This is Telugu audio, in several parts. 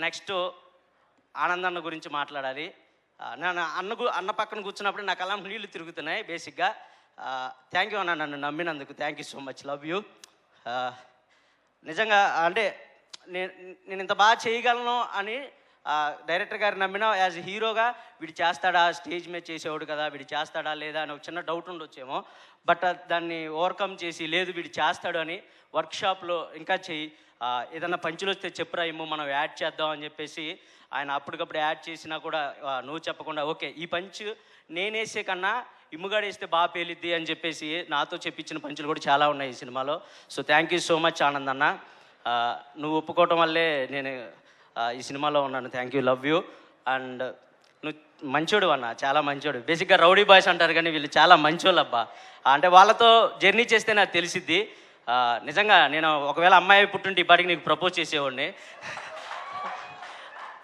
నెక్స్ట్ ఆనందన్న గురించి మాట్లాడాలి. నేను అన్న పక్కన కూర్చున్నప్పుడు నాకు అలా నీళ్లు తిరుగుతున్నాయి బేసిక్గా. థ్యాంక్ యూ అన్న, నన్ను నమ్మినందుకు thank you so much, love you. నిజంగా అంటే నేను ఇంత బాగా చేయగలను అని డైరెక్టర్ గారు నమ్మిన యాజ్ హీరోగా వీడు చేస్తాడా, స్టేజ్ మీద చేసేవాడు కదా, వీడు చేస్తాడా లేదా అని ఒక చిన్న డౌట్ ఉండొచ్చేమో. బట్ దాన్ని ఓవర్కమ్ చేసి లేదు వీడు చేస్తాడు అని వర్క్షాప్లో ఇంకా చెయ్యి, ఏదన్నా పంచులు వస్తే చెప్పురా ఇమ్ము మనం యాడ్ చేద్దాం అని చెప్పేసి ఆయన అప్పటికప్పుడు యాడ్ చేసినా కూడా నువ్వు చెప్పకుండా ఓకే ఈ పంచు నేనేసే కన్నా ఇమ్ముగాడు వేస్తే బాగా పేలిద్ది అని చెప్పేసి నాతో చెప్పించిన పంచులు కూడా చాలా ఉన్నాయి ఈ సినిమాలో. So thank you so much Anand అన్న, నువ్వు ఒప్పుకోవటం వల్లే నేను ఈ సినిమాలో ఉన్నాను. Thank you, love you. And నువ్వు మంచోడు అన్న, చాలా మంచోడు. బేసిక్గా రౌడీ బాయ్స్ అంటారు కానీ వీళ్ళు చాలా మంచోళ్ళు అబ్బా. అంటే వాళ్ళతో జర్నీ చేస్తే నాకు తెలిసిద్ది. నిజంగా నేను ఒకవేళ అమ్మాయి పుట్టుంటే ఇప్పటికి నీకు ప్రపోజ్ చేసేవాడిని.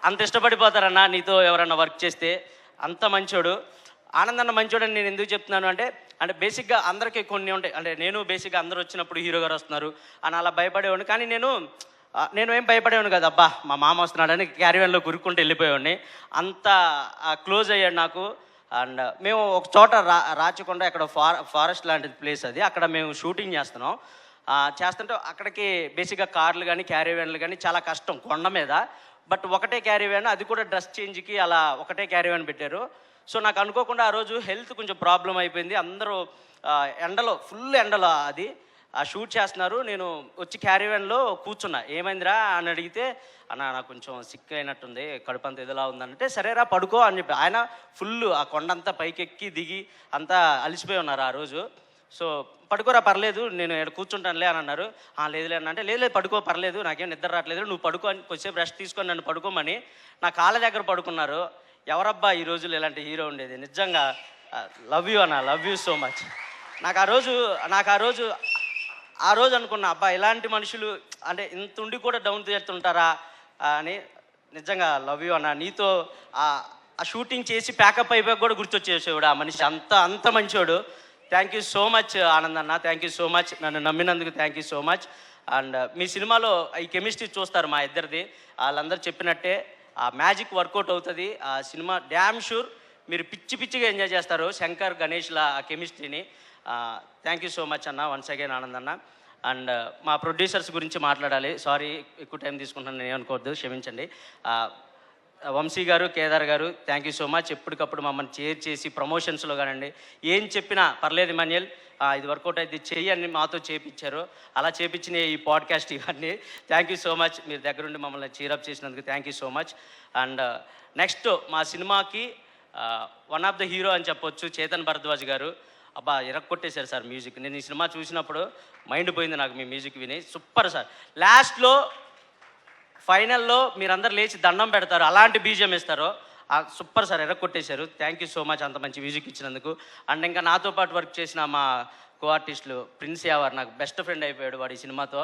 అంత ఇష్టపడిపోతారన్న నీతో ఎవరన్నా వర్క్ చేస్తే, అంత మంచోడు. ఆనందన్న మంచోడు అని నేను ఎందుకు చెప్తున్నాను అంటే బేసిక్గా అందరికీ కొన్ని ఉంటాయి. అంటే నేను బేసిక్గా అందరూ వచ్చినప్పుడు హీరో గారు వస్తున్నారు అని అలా భయపడేవాడిని. కానీ నేను ఏం భయపడేవాడిని కదా, అబ్బా మా మామ వస్తున్నాడని క్యారీవన్లో గురుక్కుంటూ వెళ్ళిపోయేవాడిని. అంత క్లోజ్ అయ్యాడు నాకు. అండ్ మేము ఒక చోట రాచకొండ, అక్కడ ఫారెస్ట్ లాంటి ప్లేస్ అది, అక్కడ మేము షూటింగ్ చేస్తుంటే అక్కడికి బేసిక్గా కార్లు కానీ క్యారీవ్యాన్లు కానీ చాలా కష్టం కొండ మీద. బట్ ఒకటే క్యారీవ్యాన్, అది కూడా డ్రెస్ చేంజ్కి అలా ఒకటే క్యారీవ్యాన్ పెట్టారు. సో నాకు అనుకోకుండా ఆ రోజు హెల్త్ కొంచెం ప్రాబ్లం అయిపోయింది. అందరూ ఎండలో, ఫుల్ ఎండలో అది షూట్ చేస్తున్నారు. నేను వచ్చి క్యారీవ్యాన్లో కూర్చున్నా. ఏమైందిరా అని అడిగితే అన్న నాకు కొంచెం సిక్ అయినట్టుంది, కడుపు అంతా ఎదులా ఉందంటే సరేరా పడుకో అని చెప్పి ఆయన ఫుల్ ఆ కొండంతా పైకెక్కి దిగి అంతా అలిసిపోయి ఉన్నారు ఆ రోజు. సో పడుకోరా పర్లేదు నేను ఇక్కడ కూర్చుంటానులే అని అన్నారు. లేదులే అన్న అంటే లేదు పడుకో పర్లేదు నాకేం నిద్ర రావట్లేదు, నువ్వు పడుకో అని కొద్దిసేపు రెస్ట్ తీసుకొని నన్ను పడుకోమని నా కాళ్ళ దగ్గర పడుకున్నారు. ఎవరబ్బా ఈ రోజులు ఇలాంటి హీరో ఉండేది. నిజంగా లవ్ యూ అన్న, లవ్ యూ సో మచ్. నాకు ఆ రోజు అనుకున్నా అబ్బా ఇలాంటి మనుషులు అంటే ఇంత ఉండి కూడా డౌన్ చేస్తుంటారా అని. నిజంగా లవ్ యూ అన్న. నీతో ఆ షూటింగ్ చేసి ప్యాకప్ అయిపోయి కూడా గుర్తొచ్చేసేవాడు ఆ మనిషి, అంత మంచోడు. Thank you so much Anand అన్న, థ్యాంక్ యూ సో మచ్, నన్ను నమ్మినందుకు thank you so much. And మీ సినిమాలో ఈ కెమిస్ట్రీ చూస్తారు మా ఇద్దరిది, వాళ్ళందరూ చెప్పినట్టే ఆ మ్యాజిక్ వర్కౌట్ అవుతుంది. ఆ సినిమా డ్యామ్ షూర్ మీరు పిచ్చిగా ఎంజాయ్ చేస్తారు శంకర్ గణేష్ల ఆ కెమిస్ట్రీని. థ్యాంక్ యూ సో మచ్ అన్న, వన్స్ అగైన్ ఆనంద్ అన్న. అండ్ మా ప్రొడ్యూసర్స్ గురించి మాట్లాడాలి. సారీ ఎక్కువ టైం తీసుకుంటున్నాను, నేను అనుకోవద్దు, క్షమించండి. వంశీ గారు, కేదార్ గారు థ్యాంక్ యూ సో మచ్. ఎప్పటికప్పుడు మమ్మల్ని చేర్ చేసి ప్రమోషన్స్లో కానండి ఏం చెప్పినా పర్లేదు మాన్యుల్ ఇది వర్కౌట్ అయితే చెయ్యి అని మాతో చేపించారు. అలా చేపించిన ఈ పాడ్కాస్ట్ ఇవన్నీ థ్యాంక్ యూ సో మచ్. మీరు దగ్గరుండి మమ్మల్ని చీరప్ చేసినందుకు thank you so much. And next మా సినిమాకి వన్ ఆఫ్ ద హీరో అని చెప్పొచ్చు చేతన్ భరద్వాజ్ గారు. అబ్బా ఇరక్కొట్టేశారు సార్ మ్యూజిక్. నేను ఈ సినిమా చూసినప్పుడు మైండ్ పోయింది నాకు మీ మ్యూజిక్ విని. Super sir. లాస్ట్లో ఫైనల్లో మీరందరూ లేచి దండం పెడతారు, అలాంటి బీజియం ఇస్తారు. సూపర్ సార్, ఎర్రకొట్టేశారు. థ్యాంక్ యూ సో మచ్ అంత మంచి మ్యూజిక్ ఇచ్చినందుకు. అండ్ ఇంకా నాతో పాటు వర్క్ చేసిన మా కో ఆర్టిస్టులు ప్రిన్స్ యావర్ నాకు బెస్ట్ ఫ్రెండ్ అయిపోయాడు వాడు ఈ సినిమాతో.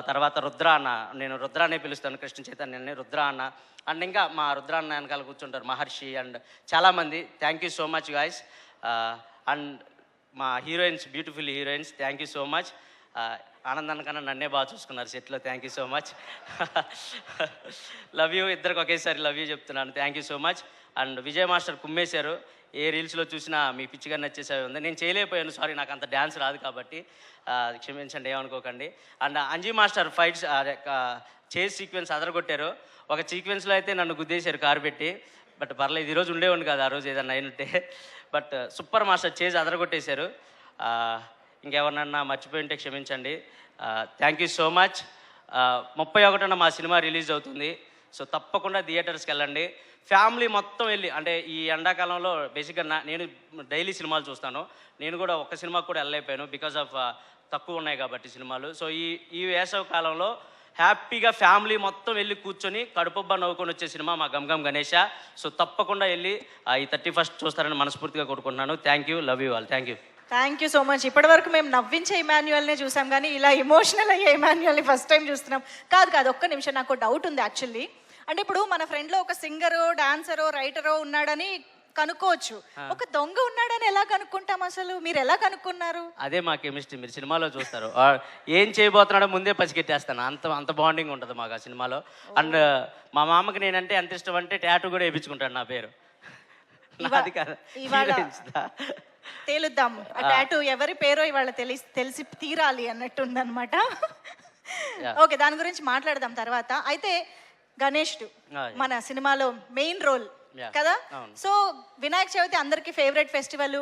తర్వాత రుద్ర అన్న, నేను రుద్ర అనే పిలుస్తాను, కృష్ణ చైతన్యని రుద్ర అన్న. అండ్ ఇంకా మా రుద్ర అన్న వెనకాల కూర్చుంటారు మహర్షి అండ్ చాలామంది. Thank you so much guys. And మా heroines, beautiful heroines, thank you so much. ఆనందాన్ని కన్నా నన్నే బాగా చూసుకున్నారు సెట్లో, thank you so much. Love you, ఇద్దరికి ఒకేసారి లవ్ యూ చెప్తున్నాను, thank you so much. And Vijay master కుమ్మేశారు, ఏ రీల్స్లో చూసినా మీ పిచ్చిగా నచ్చేసేవి ఉంది. నేను చేయలేకపోయాను, సారీ నాకు అంత డ్యాన్స్ రాదు కాబట్టి క్షమించండి, ఏమనుకోకండి. And Anji master fights chase sequence అదరగొట్టారు. ఒక సీక్వెన్స్లో అయితే నన్ను గుద్దేశారు కారు పెట్టి, బట్ పర్లేదు ఈరోజు ఉండేవాడిని కాదు ఆ రోజు ఏదన్నా అయినట్టే. బట్ సూపర్ మాస్టర్ చేజ్ అదరగొట్టేశారు. ఇంకెవరినన్నా మర్చిపోయి ఉంటే క్షమించండి. Thank you so much. 31న మా సినిమా రిలీజ్ అవుతుంది. సో తప్పకుండా థియేటర్స్కి వెళ్ళండి, ఫ్యామిలీ మొత్తం వెళ్ళి. అంటే ఈ ఎండాకాలంలో బేసిక్గా నేను డైలీ సినిమాలు చూస్తాను, నేను కూడా ఒక్క సినిమాకి కూడా వెళ్ళలేకపోయాను బికాజ్ ఆఫ్ తక్కువ ఉన్నాయి కాబట్టి సినిమాలు. సో ఈ వేసవి కాలంలో హ్యాపీగా ఫ్యామిలీ మొత్తం వెళ్ళి కూర్చొని కడుపుబ్బా నవ్వుకొని వచ్చే సినిమా మా గమ్ గణేష. సో తప్పకుండా వెళ్ళి ఈ 31st చూస్తారని మనస్ఫూర్తిగా కోరుకుంటున్నాను. Thank you, love you all, thank you. Thank you so much. ఇప్పటివరకు మేము నవ్వించే ఇమాన్యుయల్నే చూసాం కానీ ఇలా ఎమోషనల్ అయ్యే ఇమాన్యుయల్ని ఫస్ట్ టైం చూస్తున్నాం. కాదు ఒక్క నిమిషం, నాకు డౌట్ ఉంది యాక్చువల్లీ. అంటే ఇప్పుడు మన ఫ్రెండ్లో ఒక సింగరో, డాన్సరో, రైటరో ఉన్నాడని కనుక్కోవచ్చు. ఒక దొంగ ఉన్నాడని ఎలా కనుక్కుంటాం అసలు? మీరు ఎలా కనుక్కున్నారు? అదే మా కెమిస్ట్రీ, మీరు సినిమాలో చూస్తారు. ఏం చేయబోతున్నాడో ముందే పసిగెట్టేస్తాను, అంత అంత బాండింగ్ ఉంటుంది మాకు ఆ సినిమాలో. అండ్ మా మామకి నేనంటే ఎంత ఇష్టం అంటే టాటూ కూడా వేయించుకుంటాడు నా పేరు. నాది కాదు, ఇవాళ heroines దా. తేలుద్దాం ఆ టాటూ ఎవరి పేరో ఇవాళ తెలిసి తీరాలి అన్నట్టుందన్నమాట. Yeah. ఓకే, దాని గురించి మాట్లాడదాం తర్వాత. అయితే గణేష్డు Yeah. మన సినిమాలో మెయిన్ రోల్ Yeah. కదా. అవును. సో వినాయక చవితి అందరికి ఫేవరెట్ ఫెస్టివల్.